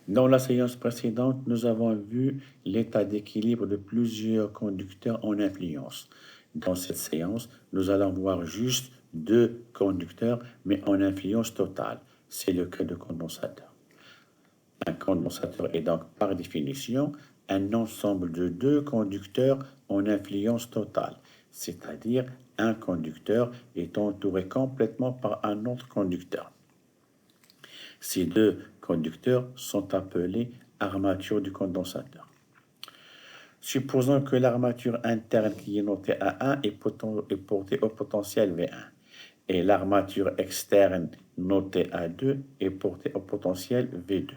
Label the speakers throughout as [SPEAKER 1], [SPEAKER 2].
[SPEAKER 1] Dans la séance précédente, nous avons vu l'état d'équilibre de plusieurs conducteurs en influence. Dans cette séance, nous allons voir juste deux conducteurs, mais en influence totale. C'est le cas de condensateur. Un condensateur est donc par définition un ensemble de deux conducteurs en influence totale, c'est-à-dire un conducteur est entouré complètement par un autre conducteur. Ces deux conducteurs sont appelés armature du condensateur. Supposons que l'armature interne qui est notée A1 est portée au potentiel V1 et l'armature externe notée A2 est portée au potentiel V2.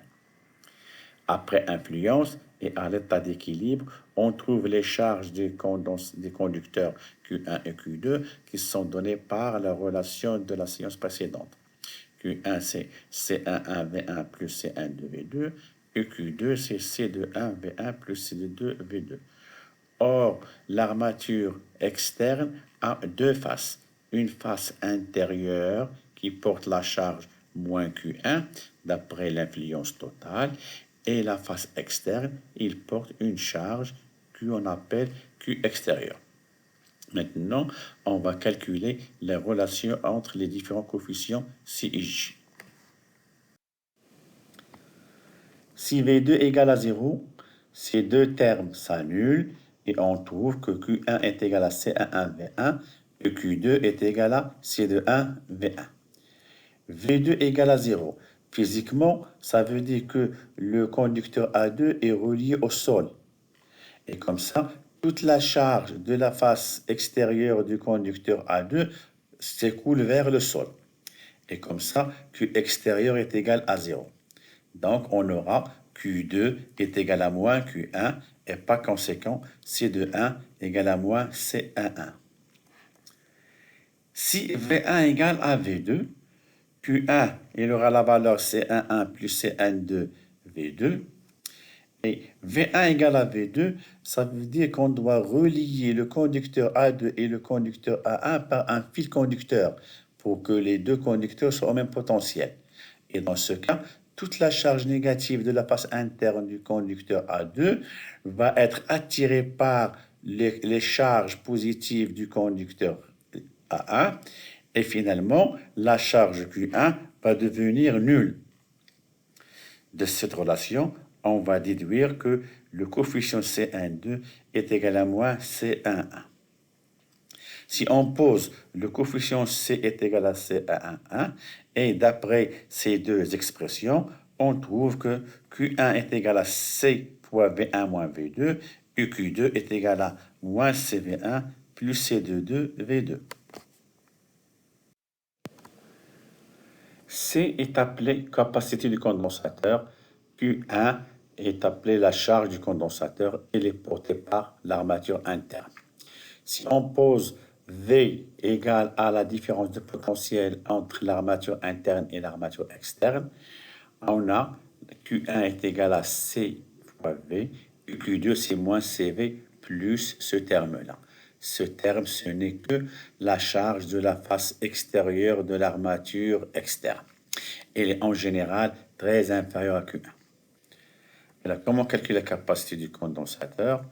[SPEAKER 1] Après influence et à l'état d'équilibre, on trouve les charges des conducteurs Q1 et Q2 qui sont données par la relation de la séance précédente. Q1, c'est C11V1 plus C12V2, et Q2, c'est C21V1 plus C22V2. Or, l'armature externe a deux faces. Une face intérieure qui porte la charge moins Q1 d'après l'influence totale, et la face externe, il porte une charge qu'on appelle Q extérieur. Maintenant, on va calculer les relations entre les différents coefficients C et J. Si V2 égale à 0, ces deux termes s'annulent et on trouve que Q1 est égal à C11V1 et Q2 est égal à C21V1. V2 égale à 0. Physiquement, ça veut dire que le conducteur A2 est relié au sol. Et comme ça, toute la charge de la face extérieure du conducteur A2 s'écoule vers le sol. Et comme ça, Q extérieur est égal à 0. Donc, on aura Q2 est égal à moins Q1 et par conséquent, C21 égale à moins C11. Si V1 égale à V2, Q1, il aura la valeur C11 plus C12 V2. Et V1 égale à V2, ça veut dire qu'on doit relier le conducteur A2 et le conducteur A1 par un fil conducteur pour que les deux conducteurs soient au même potentiel. Et dans ce cas, toute la charge négative de la face interne du conducteur A2 va être attirée par les charges positives du conducteur A1 et finalement, la charge Q1 va devenir nulle. De cette relation, on va déduire que le coefficient C12 est égal à moins C11. Si on pose le coefficient C est égal à C11, et d'après ces deux expressions, on trouve que Q1 est égal à C fois V1 moins V2, et Q2 est égal à moins CV1 plus C22 V2. C est appelé capacité du condensateur, Q1 est appelé la charge du condensateur, elle est portée par l'armature interne. Si on pose V égale à la différence de potentiel entre l'armature interne et l'armature externe, on a Q1 est égal à C fois V, et Q2 c'est moins CV plus ce terme-là. Ce terme, ce n'est que la charge de la face extérieure de l'armature externe. Elle est en général très inférieure à Q1. Alors, comment calculer la capacité du condensateur?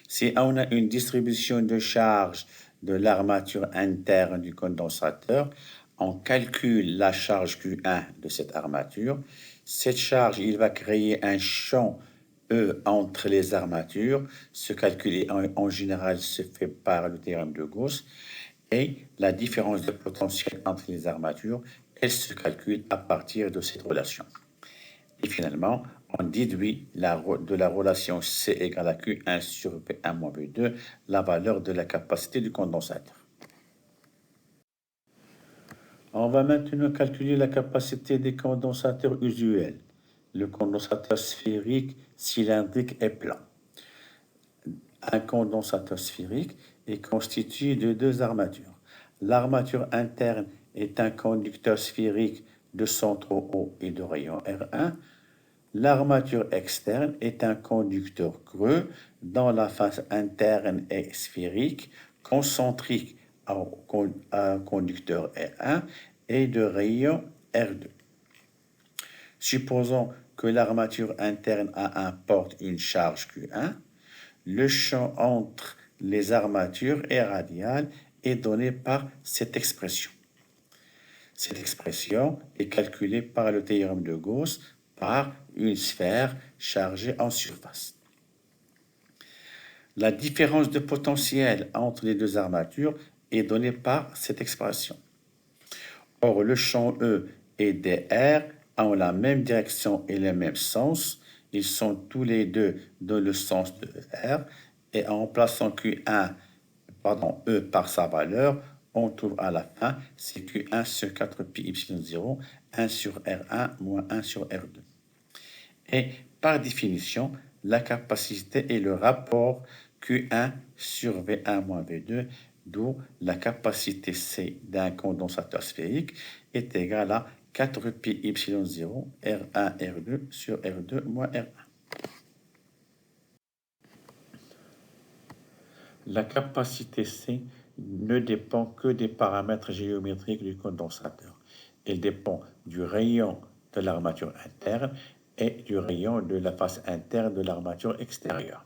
[SPEAKER 1] Si on a une distribution de charge de l'armature interne du condensateur, on calcule la charge Q1 de cette armature. Cette charge, il va créer un champ E entre les armatures. Ce calcul en général se fait par le théorème de Gauss. Et la différence de potentiel entre les armatures, elle se calcule à partir de cette relation. Et finalement, on déduit de la relation C égale à Q1 sur P1 moins P2 la valeur de la capacité du condensateur. On va maintenant calculer la capacité des condensateurs usuels. Le condensateur sphérique, cylindrique et plat. Un condensateur sphérique est constitué de deux armatures. L'armature interne est un conducteur sphérique de centre O et de rayon R1. L'armature externe est un conducteur creux dont la face interne est sphérique, concentrique à un conducteur R1 et de rayon R2. Supposons que l'armature interne A1 porte une charge Q1, le champ entre les armatures est radial et donné par cette expression. Cette expression est calculée par le théorème de Gauss par une sphère chargée en surface. La différence de potentiel entre les deux armatures est donnée par cette expression. Or, le champ E et dr ont la même direction et le même sens. Ils sont tous les deux dans le sens de R. Et en remplaçant E par sa valeur, on trouve à la fin, c'est Q1 sur 4 pi y0, 1 sur R1 moins 1 sur R2. Et par définition, la capacité est le rapport Q1 sur V1 moins V2, d'où la capacité C d'un condensateur sphérique est égale à 4 pi y0 R1 R2 sur R2 moins R1. La capacité C ne dépend que des paramètres géométriques du condensateur. Elle dépend du rayon de l'armature interne et du rayon de la face interne de l'armature extérieure.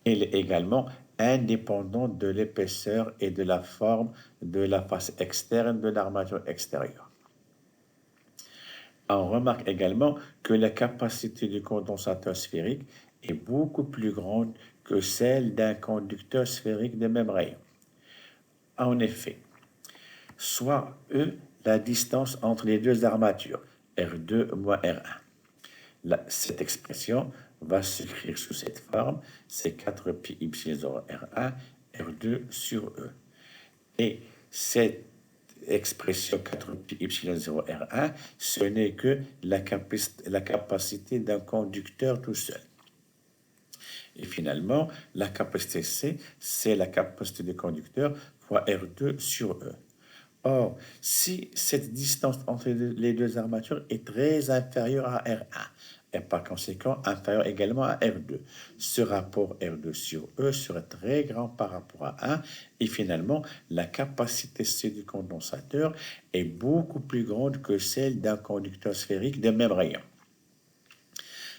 [SPEAKER 1] Elle est également indépendante de l'épaisseur et de la forme de la face externe de l'armature extérieure. On remarque également que la capacité du condensateur sphérique est beaucoup plus grande que celle d'un conducteur sphérique de même rayon. En effet, soit E, la distance entre les deux armatures, R2 moins R1. Cette expression va s'écrire sous cette forme, c'est 4 pi y0 R1, R2 sur E. Et cette expression 4 pi y0 R1, ce n'est que la capacité d'un conducteur tout seul. Et finalement, la capacité C, c'est la capacité du conducteur fois R2 sur E. Or, si cette distance entre les deux armatures est très inférieure à R1, et par conséquent inférieure également à R2, ce rapport R2 sur E serait très grand par rapport à 1, et finalement, la capacité C du condensateur est beaucoup plus grande que celle d'un conducteur sphérique de même rayon.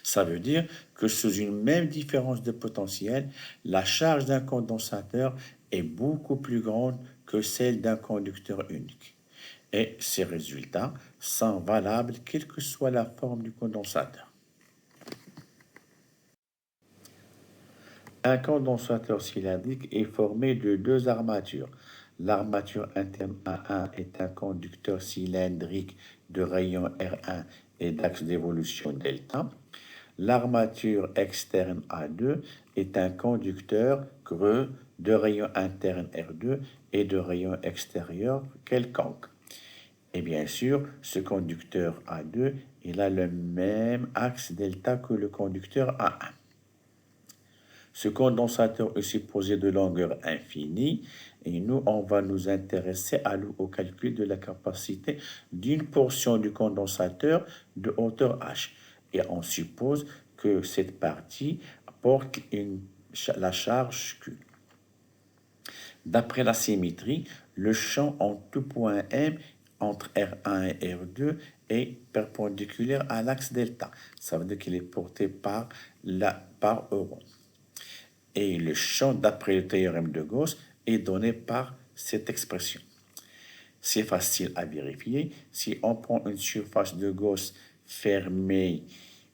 [SPEAKER 1] Ça veut dire que sous une même différence de potentiel, la charge d'un condensateur est beaucoup plus grande que celle d'un conducteur unique. Et ces résultats sont valables quelle que soit la forme du condensateur. Un condensateur cylindrique est formé de deux armatures. L'armature interne A1 est un conducteur cylindrique de rayon R1 et d'axe d'évolution delta. L'armature externe A2 est un conducteur creux de rayon interne R2 et de rayon extérieur quelconque. Et bien sûr, ce conducteur A2, il a le même axe delta que le conducteur A1. Ce condensateur est supposé de longueur infinie et nous, on va nous intéresser au calcul de la capacité d'une portion du condensateur de hauteur h. Et on suppose que cette partie porte la charge Q. D'après la symétrie, le champ en tout point M entre R1 et R2 est perpendiculaire à l'axe delta. Ça veut dire qu'il est porté par E. Et le champ, d'après le théorème de Gauss, est donné par cette expression. C'est facile à vérifier. Si on prend une surface de Gauss fermée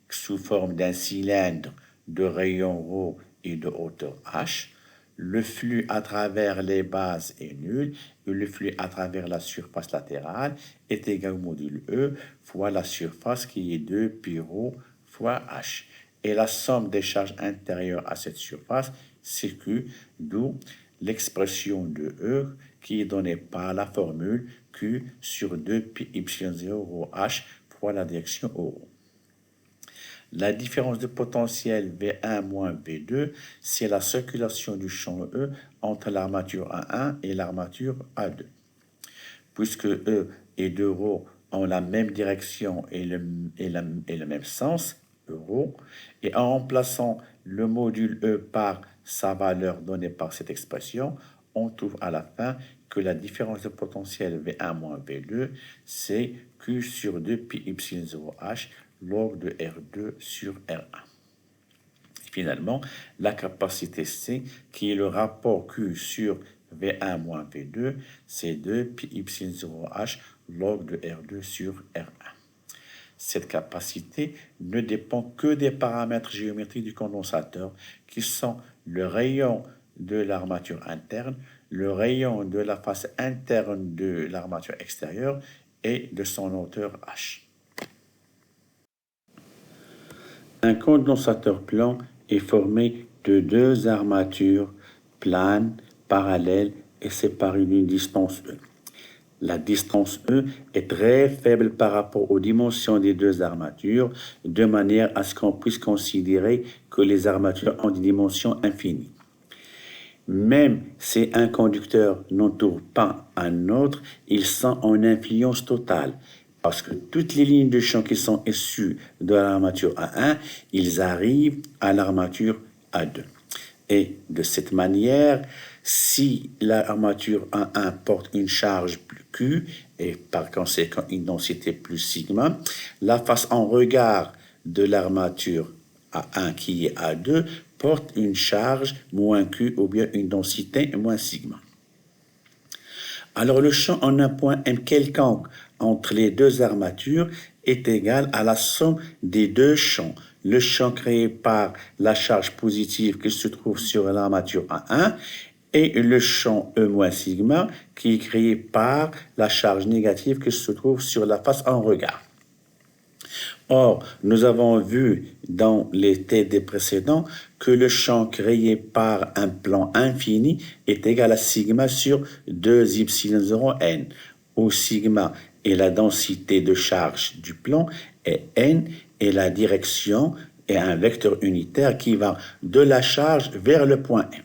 [SPEAKER 1] sous forme d'un cylindre de rayon ρ et de hauteur h, le flux à travers les bases est nul et le flux à travers la surface latérale est égal au module E fois la surface qui est 2 pi ρ fois h. Et la somme des charges intérieures à cette surface, c'est Q, d'où l'expression de E qui est donnée par la formule Q sur 2 pi y0 ρ h fois la direction ρ. La différence de potentiel V1 moins V2, c'est la circulation du champ E entre l'armature A1 et l'armature A2. Puisque E et 2 ρ ont la même direction et le même sens, euro, et en remplaçant le module E par sa valeur donnée par cette expression, on trouve à la fin que la différence de potentiel V1 moins V2, c'est Q sur 2 pi y0 h, log de R2 sur R1. Finalement, la capacité C, qui est le rapport Q sur V1 moins V2, c'est 2 pi Y0H log de R2 sur R1. Cette capacité ne dépend que des paramètres géométriques du condensateur, qui sont le rayon de l'armature interne, le rayon de la face interne de l'armature extérieure et de son hauteur H. Un condensateur plan est formé de deux armatures planes, parallèles et séparées d'une distance E. La distance E est très faible par rapport aux dimensions des deux armatures, de manière à ce qu'on puisse considérer que les armatures ont des dimensions infinies. Même si un conducteur n'entoure pas un autre, ils sont en influence totale, parce que toutes les lignes de champ qui sont issues de l'armature A1, ils arrivent à l'armature A2. Et de cette manière, si l'armature A1 porte une charge plus Q, et par conséquent une densité plus sigma, la face en regard de l'armature A1 qui est A2 porte une charge moins Q ou bien une densité moins sigma. Alors le champ en un point M quelconque entre les deux armatures est égal à la somme des deux champs. Le champ créé par la charge positive qui se trouve sur l'armature A1 et le champ E- sigma qui est créé par la charge négative qui se trouve sur la face en regard. Or, nous avons vu dans les TD précédents que le champ créé par un plan infini est égal à sigma sur 2y0n, où sigma est la densité de charge du plan et n est la direction et un vecteur unitaire qui va de la charge vers le point M.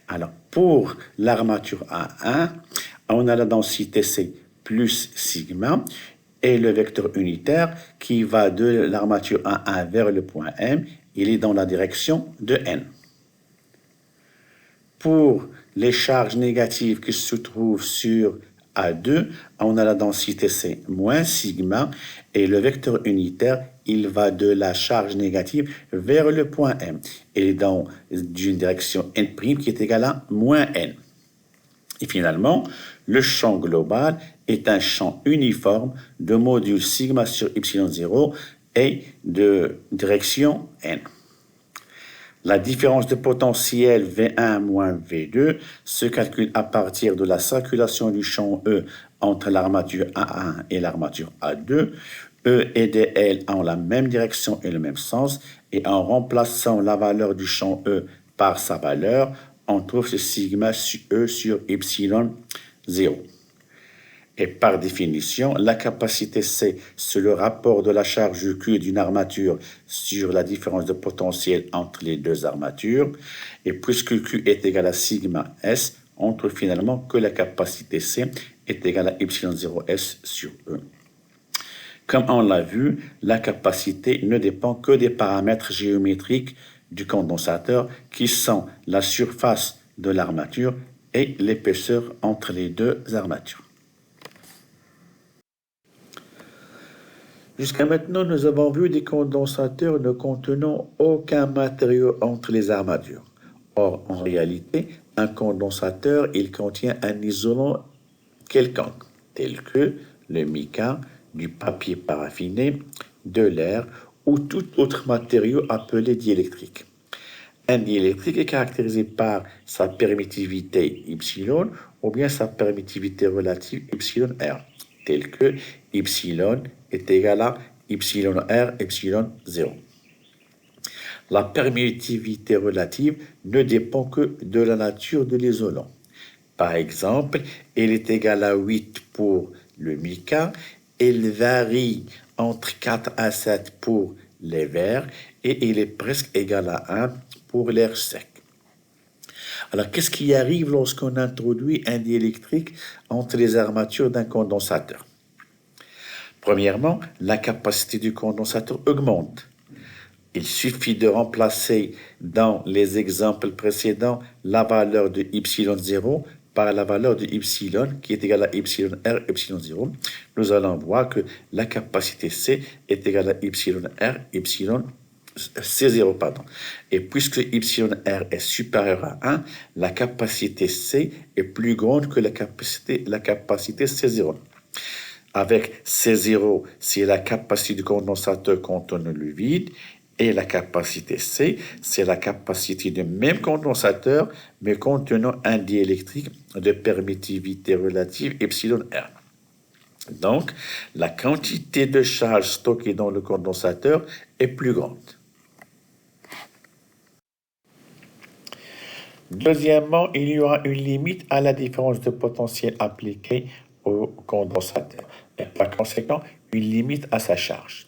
[SPEAKER 1] Alors, pour l'armature A1, on a la densité C plus sigma, et le vecteur unitaire qui va de l'armature A1 vers le point M, il est dans la direction de N. Pour les charges négatives qui se trouvent sur A2, on a la densité C moins sigma, et le vecteur unitaire, il va de la charge négative vers le point M. Il est dans une direction N' qui est égale à moins N. Et finalement, le champ global est un champ uniforme de module sigma sur y0 et de direction n. La différence de potentiel V1 moins V2 se calcule à partir de la circulation du champ E entre l'armature A1 et l'armature A2. E et dl ont la même direction et le même sens, et en remplaçant la valeur du champ E par sa valeur, on trouve ce sigma E sur y0. Et par définition, la capacité C, c'est le rapport de la charge Q d'une armature sur la différence de potentiel entre les deux armatures. Et puisque Q est égal à sigma S, on trouve finalement que la capacité C est égale à y0S sur E. Comme on l'a vu, la capacité ne dépend que des paramètres géométriques du condensateur qui sont la surface de l'armature et l'épaisseur entre les deux armatures. Jusqu'à maintenant, nous avons vu des condensateurs ne contenant aucun matériau entre les armatures. Or, en réalité, un condensateur, il contient un isolant quelconque, tel que le mica, du papier paraffiné, de l'air ou tout autre matériau appelé diélectrique. Un diélectrique est caractérisé par sa permittivité Y ou bien sa permittivité relative YR, tel que Y est égal à YR Y0. La permittivité relative ne dépend que de la nature de l'isolant. Par exemple, elle est égale à 8 pour le mica, elle varie entre 4 à 7 pour les verres et il est presque égal à 1 pour l'air sec. Alors, qu'est-ce qui arrive lorsqu'on introduit un diélectrique entre les armatures d'un condensateur? Premièrement, la capacité du condensateur augmente. Il suffit de remplacer dans les exemples précédents la valeur de y0 par la valeur de epsilon qui est égale à epsilon R, epsilon 0, nous allons voir que la capacité C est égale à epsilon R, epsilon C0, pardon. Et puisque epsilon R est supérieur à 1, la capacité C est plus grande que la capacité C0. Avec C0, c'est la capacité du condensateur contenant le vide, et la capacité C, c'est la capacité du même condensateur, mais contenant un diélectrique de permittivité relative epsilon R. Donc, la quantité de charge stockée dans le condensateur est plus grande. Deuxièmement, il y aura une limite à la différence de potentiel appliquée au condensateur, et par conséquent, une limite à sa charge.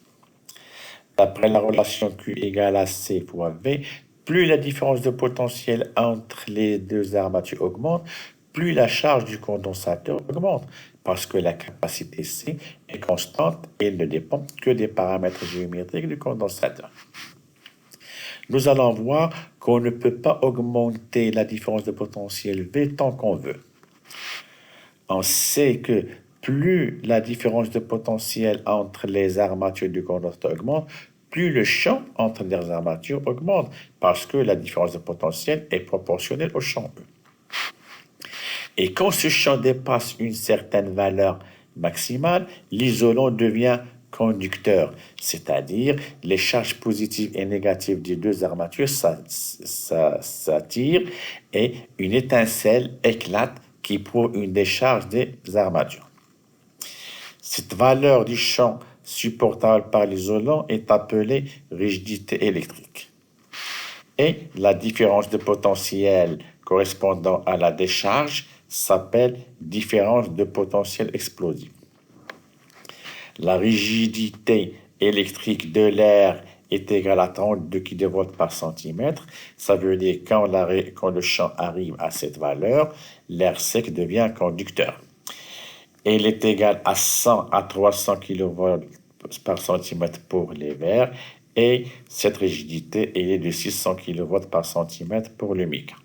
[SPEAKER 1] D'après la relation Q égale à C fois V, plus la différence de potentiel entre les deux armatures augmente, plus la charge du condensateur augmente, parce que la capacité C est constante et ne dépend que des paramètres géométriques du condensateur. Nous allons voir qu'on ne peut pas augmenter la différence de potentiel V tant qu'on veut. On sait que plus la différence de potentiel entre les armatures du condensateur augmente, plus le champ entre les armatures augmente, parce que la différence de potentiel est proportionnelle au champ E. Et quand ce champ dépasse une certaine valeur maximale, l'isolant devient conducteur, c'est-à-dire les charges positives et négatives des deux armatures s'attirent et une étincelle éclate qui prouve une décharge des armatures. Cette valeur du champ supportable par l'isolant est appelée rigidité électrique. Et la différence de potentiel correspondant à la décharge s'appelle différence de potentiel explosif. La rigidité électrique de l'air est égale à 32 kV par centimètre. Ça veut dire que quand le champ arrive à cette valeur, l'air sec devient conducteur. Et il est égal à 100 à 300 kV par centimètre pour les verres. Et cette rigidité est de 600 kV par centimètre pour le mica.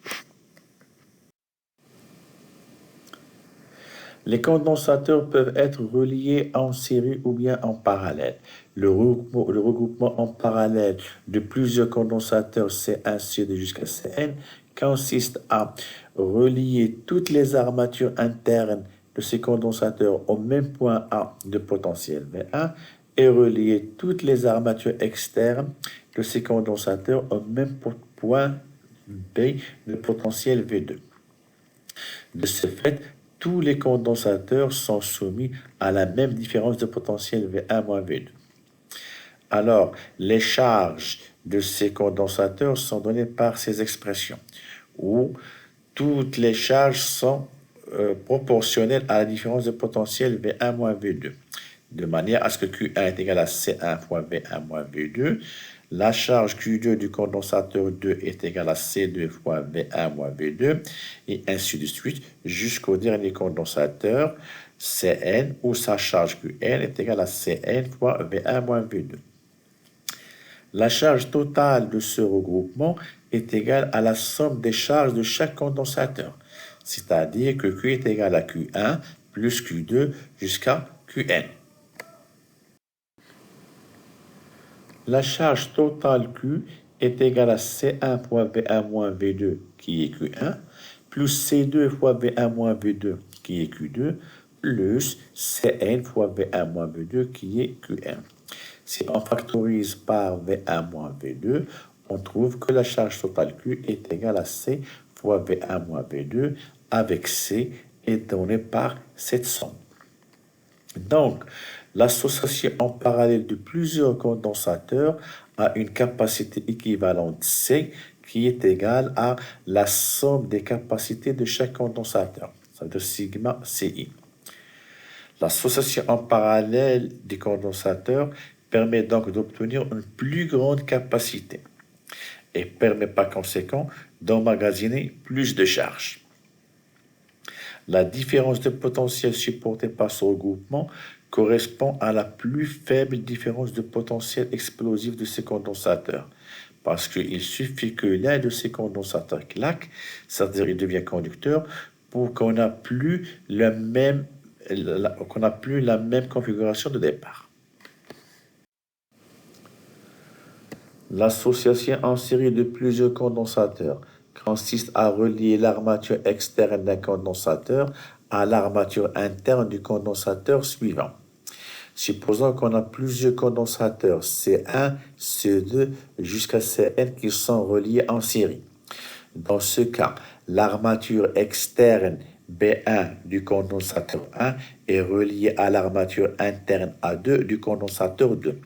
[SPEAKER 1] Les condensateurs peuvent être reliés en série ou bien en parallèle. Le regroupement en parallèle de plusieurs condensateurs C1, C2 jusqu'à Cn consiste à relier toutes les armatures internes de ces condensateurs au même point A de potentiel V1 et relier toutes les armatures externes de ces condensateurs au même point B de potentiel V2. De ce fait, tous les condensateurs sont soumis à la même différence de potentiel V1 moins V2. Alors, les charges de ces condensateurs sont données par ces expressions, où toutes les charges sont proportionnelles à la différence de potentiel V1 moins V2, de manière à ce que Q1 est égal à C1 fois V1 moins V2. La charge Q2 du condensateur 2 est égale à C2 fois V1 moins V2, et ainsi de suite, jusqu'au dernier condensateur, Cn, où sa charge Qn est égale à Cn fois V1 moins V2. La charge totale de ce regroupement est égale à la somme des charges de chaque condensateur, c'est-à-dire que Q est égal à Q1 plus Q2 jusqu'à Qn. La charge totale Q est égale à C1 fois V1 moins V2 qui est Q1, plus C2 fois V1 moins V2 qui est Q2, plus Cn fois V1 moins V2 qui est Qn. Si on factorise par V1 moins V2, on trouve que la charge totale Q est égale à C fois V1 moins V2, avec C est donnée par cette somme. Donc, l'association en parallèle de plusieurs condensateurs a une capacité équivalente C qui est égale à la somme des capacités de chaque condensateur, ça veut dire sigma CI. L'association en parallèle des condensateurs permet donc d'obtenir une plus grande capacité et permet par conséquent d'emmagasiner plus de charge. La différence de potentiel supportée par ce regroupement correspond à la plus faible différence de potentiel explosif de ces condensateurs, parce qu'il suffit que l'un de ces condensateurs claque, c'est-à-dire il devient conducteur, pour qu'on n'a plus le même, qu'on n'a plus la même configuration de départ. L'association en série de plusieurs condensateurs consiste à relier l'armature externe d'un condensateur à l'armature interne du condensateur suivant. Supposons qu'on a plusieurs condensateurs C1, C2 jusqu'à Cn qui sont reliés en série. Dans ce cas, l'armature externe B1 du condensateur 1 est reliée à l'armature interne A2 du condensateur 2.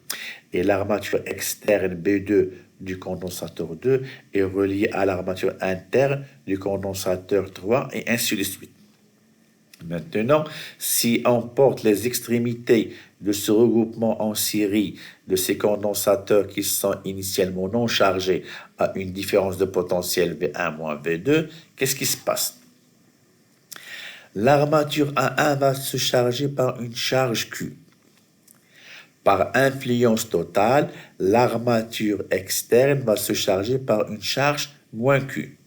[SPEAKER 1] Et l'armature externe B2 du condensateur 2 est reliée à l'armature interne du condensateur 3 et ainsi de suite. Maintenant, si on porte les extrémités de ce regroupement en série de ces condensateurs qui sont initialement non chargés à une différence de potentiel V1 moins V2, qu'est-ce qui se passe? L'armature A1 va se charger par une charge Q. Par influence totale, l'armature externe va se charger par une charge moins Q.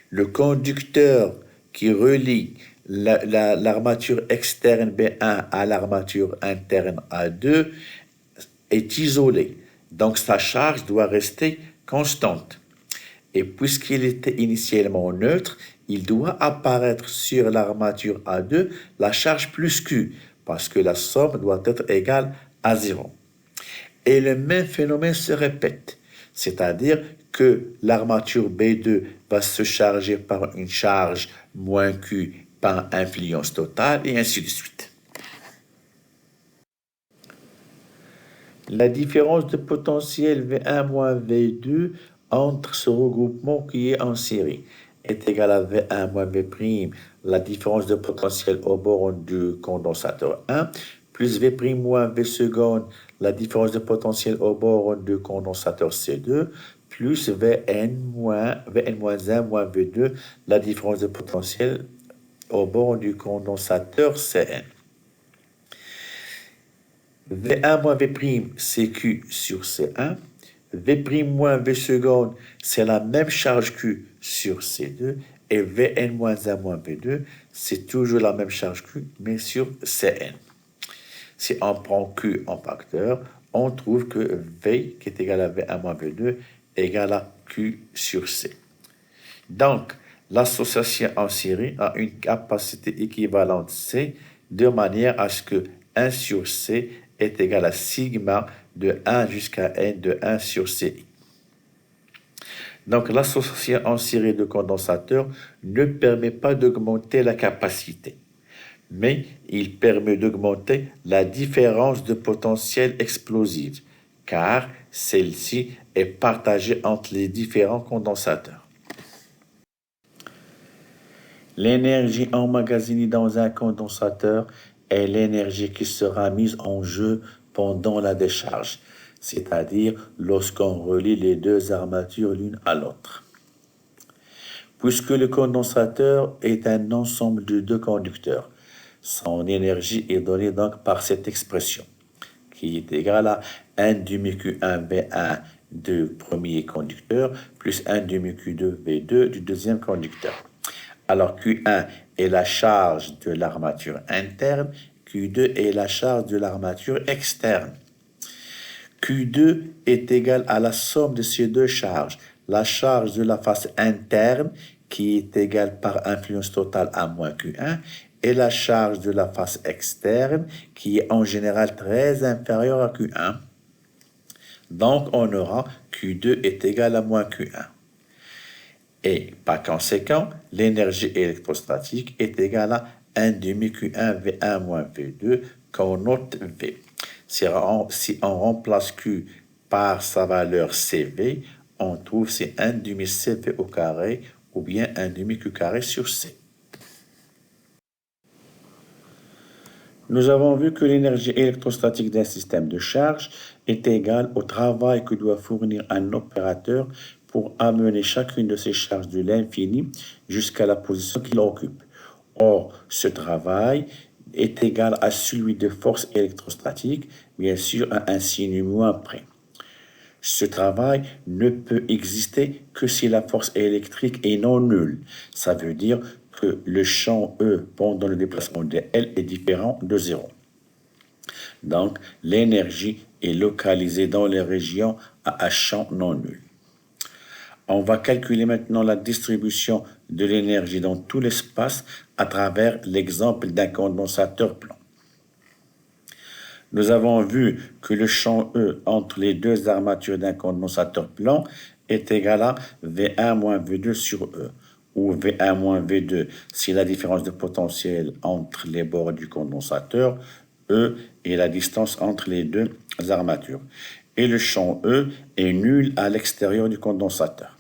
[SPEAKER 1] Le conducteur qui relie l'armature externe B1 à l'armature interne A2 est isolé. Donc sa charge doit rester constante. Et puisqu'il était initialement neutre, il doit apparaître sur l'armature A2 la charge plus Q, parce que la somme doit être égale à 0. Et le même phénomène se répète, c'est-à-dire que l'armature B2 va se charger par une charge moins Q par influence totale, et ainsi de suite. La différence de potentiel V1 moins V2 entre ce regroupement qui est en série est égale à V1 moins V', la différence de potentiel au borne du condensateur 1, plus V' moins V seconde, la différence de potentiel au borne du condensateur C2, plus Vn moins 1 moins V2, la différence de potentiel au bord du condensateur Cn. V1 moins V', c'est Q sur C1. V' moins V seconde, c'est la même charge Q sur C2. Et Vn moins 1 moins V2, c'est toujours la même charge Q, mais sur Cn. Si on prend Q en facteur, on trouve que V, qui est égal à V1 moins V2, est égal à Q sur C. Donc, l'association en série a une capacité équivalente C de manière à ce que 1 sur C est égal à sigma de 1 jusqu'à n de 1 sur CI. Donc, l'association en série de condensateurs ne permet pas d'augmenter la capacité, mais il permet d'augmenter la différence de potentiel explosive, car celle-ci est partagée entre les différents condensateurs. L'énergie emmagasinée dans un condensateur est l'énergie qui sera mise en jeu pendant la décharge, c'est-à-dire lorsqu'on relie les deux armatures l'une à l'autre. Puisque le condensateur est un ensemble de deux conducteurs, son énergie est donnée donc par cette expression, qui est égale à 1 demi Q1 V1 du premier conducteur plus 1 demi Q2 V2 du deuxième conducteur. Alors Q1 est la charge de l'armature interne, Q2 est la charge de l'armature externe. Q2 est égal à la somme de ces deux charges, la charge de la face interne qui est égale par influence totale à moins Q1 et la charge de la face externe qui est en général très inférieure à Q1. Donc on aura Q2 est égal à moins Q1. Et par conséquent, l'énergie électrostatique est égale à 1 demi Q1 V1 moins V2 qu'on note V. Si on remplace Q par sa valeur CV, on trouve c'est 1 demi CV au carré ou bien 1 demi Q carré sur C. Nous avons vu que l'énergie électrostatique d'un système de charge est égale au travail que doit fournir un opérateur pour amener chacune de ces charges de l'infini jusqu'à la position qu'il occupe. Or, ce travail est égal à celui de force électrostatique, bien sûr à un signe moins près. Ce travail ne peut exister que si la force électrique est non nulle. Ça veut dire que le champ E pendant le déplacement de L est différent de 0. Donc, l'énergie est localisée dans les régions à un champ non nul. On va calculer maintenant la distribution de l'énergie dans tout l'espace à travers l'exemple d'un condensateur plan. Nous avons vu que le champ E entre les deux armatures d'un condensateur plan est égal à V1 moins V2 sur E, où V1 moins V2, c'est la différence de potentiel entre les bords du condensateur, E est la distance entre les deux armatures. Et le champ E est nul à l'extérieur du condensateur.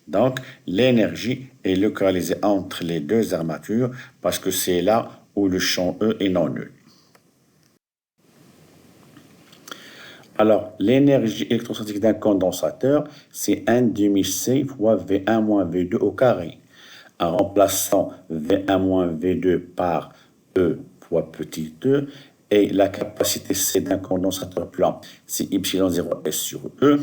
[SPEAKER 1] Donc, l'énergie est localisée entre les deux armatures parce que c'est là où le champ E est non nul. Alors, l'énergie électrostatique d'un condensateur, c'est 1 demi-C fois V1 moins V2 au carré. En remplaçant V1 moins V2 par E fois petit e, et la capacité C d'un condensateur plan, c'est Y0S sur E.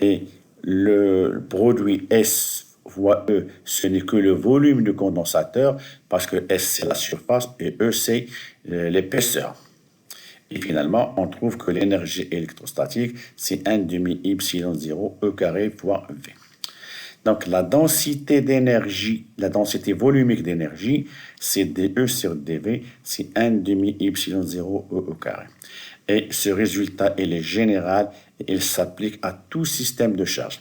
[SPEAKER 1] Et le produit S fois E, ce n'est que le volume du condensateur, parce que S, c'est la surface, et E, c'est l'épaisseur. Et finalement, on trouve que l'énergie électrostatique, c'est 1 demi Y0 E carré fois V. Donc, la densité d'énergie, la densité volumique d'énergie, c'est dE sur dV, c'est 1 demi Y0 E au carré. Et ce résultat, il est général et il s'applique à tout système de charge.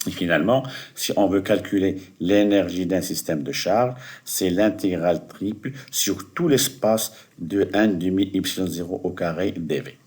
[SPEAKER 1] Et finalement, si on veut calculer l'énergie d'un système de charge, c'est l'intégrale triple sur tout l'espace de 1 demi Y0 au carré dV.